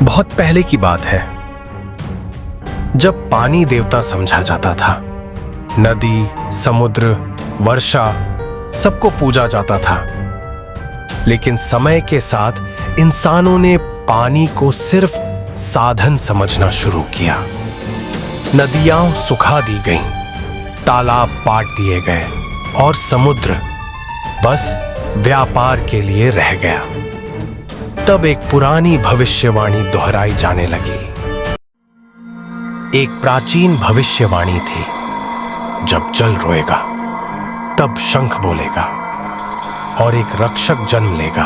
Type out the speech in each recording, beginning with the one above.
बहुत पहले की बात है, जब पानी देवता समझा जाता था। नदी, समुद्र, वर्षा सबको पूजा जाता था। लेकिन समय के साथ इंसानों ने पानी को सिर्फ साधन समझना शुरू किया। नदियां सुखा दी गईं, तालाब पाट दिए गए और समुद्र बस व्यापार के लिए रह गया। तब एक पुरानी भविष्यवाणी दोहराई जाने लगी। एक प्राचीन भविष्यवाणी थी, जब जल रोएगा तब शंख बोलेगा और एक रक्षक जन्म लेगा।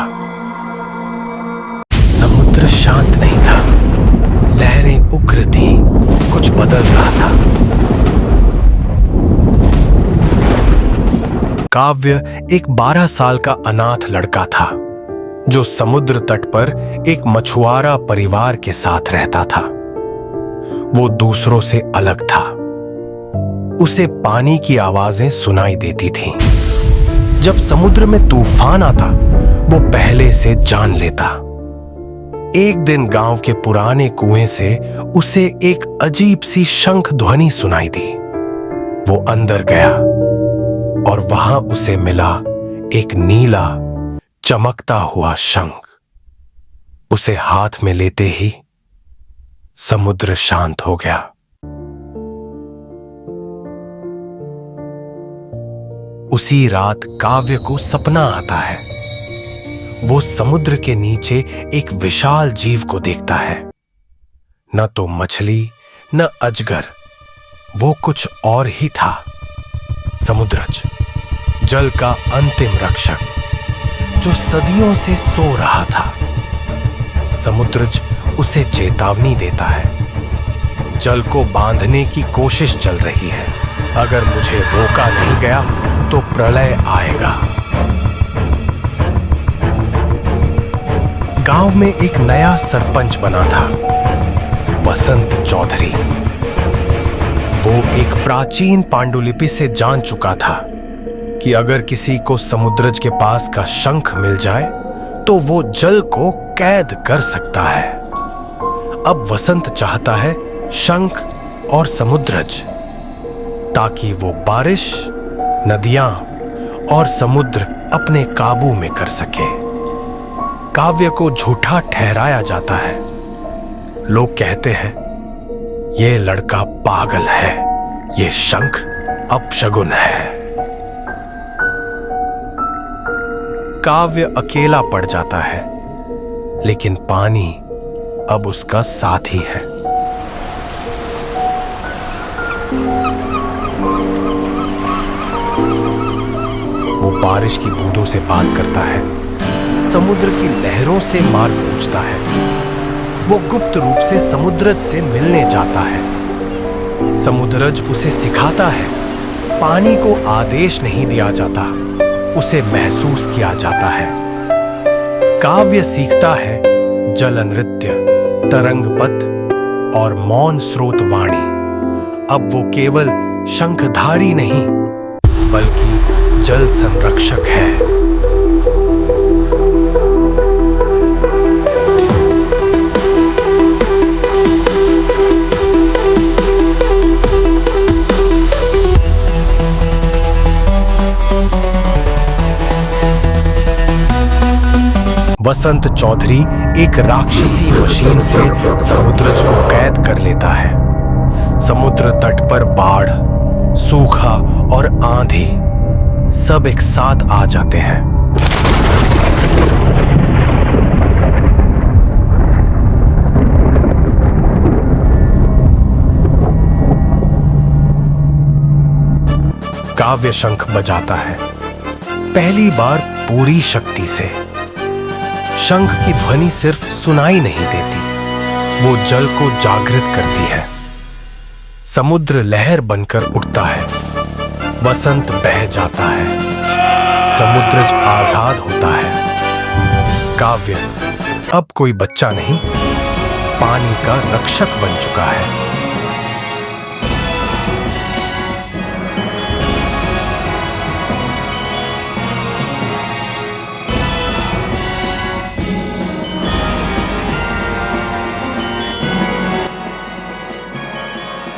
समुद्र शांत नहीं था, लहरें उग्र थीं, कुछ बदल रहा था। काव्य एक 12 साल का अनाथ लड़का था, जो समुद्र तट पर एक मछुआरा परिवार के साथ रहता था। वो दूसरों से अलग था। उसे पानी की आवाजें सुनाई देती थीं। जब समुद्र में तूफान आता, वो पहले से जान लेता। एक दिन गांव के पुराने कुएं से उसे एक अजीब सी शंख ध्वनि सुनाई दी। वो अंदर गया और वहां उसे मिला एक नीला चमकता हुआ शंख। उसे हाथ में लेते ही समुद्र शांत हो गया। उसी रात काव्य को सपना आता है। वो समुद्र के नीचे एक विशाल जीव को देखता है। न तो मछली, न अजगर, वो कुछ और ही था। समुद्रज, जल का अंतिम रक्षक, जो सदियों से सो रहा था। समुद्रज उसे चेतावनी देता है। जल को बांधने की कोशिश चल रही है। अगर मुझे रोका नहीं गया तो प्रलय आएगा। गांव में एक नया सरपंच बना था, वसंत चौधरी। वो एक प्राचीन पांडुलिपि से जान चुका था कि अगर किसी को समुद्रज के पास का शंख मिल जाए तो वो जल को कैद कर सकता है। अब वसंत चाहता है शंख और समुद्रज, ताकि वो बारिश, नदियां और समुद्र अपने काबू में कर सके। काव्य को झूठा ठहराया जाता है। लोग कहते हैं, ये लड़का पागल है, ये शंख अपशगुन है। काव्य अकेला पड़ जाता है, लेकिन पानी अब उसका साथी है। वो बारिश की बूंदों से बात करता है, समुद्र की लहरों से मार्ग पूछता है। वो गुप्त रूप से समुद्रज से मिलने जाता है। समुद्रज उसे सिखाता है, पानी को आदेश नहीं दिया जाता, उसे महसूस किया जाता है। काव्य सीखता है जल नृत्य, तरंग पथ और मौन स्रोत वाणी। अब वो केवल शंखधारी नहीं, बल्कि जल संरक्षक है। वसंत चौधरी एक राक्षसी मशीन से समुद्रज को कैद कर लेता है। समुद्र तट पर बाढ़, सूखा और आंधी सब एक साथ आ जाते हैं। काव्य शंख बजाता है, पहली बार पूरी शक्ति से। शंख की ध्वनि सिर्फ सुनाई नहीं देती, वो जल को जागृत करती है। समुद्र लहर बनकर उठता है, वसंत बह जाता है, समुद्रज आजाद होता है। काव्य अब कोई बच्चा नहीं, पानी का रक्षक बन चुका है।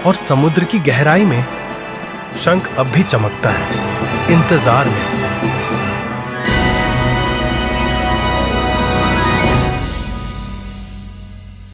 और समुद्र की गहराई में शंख अब भी चमकता है, इंतजार में।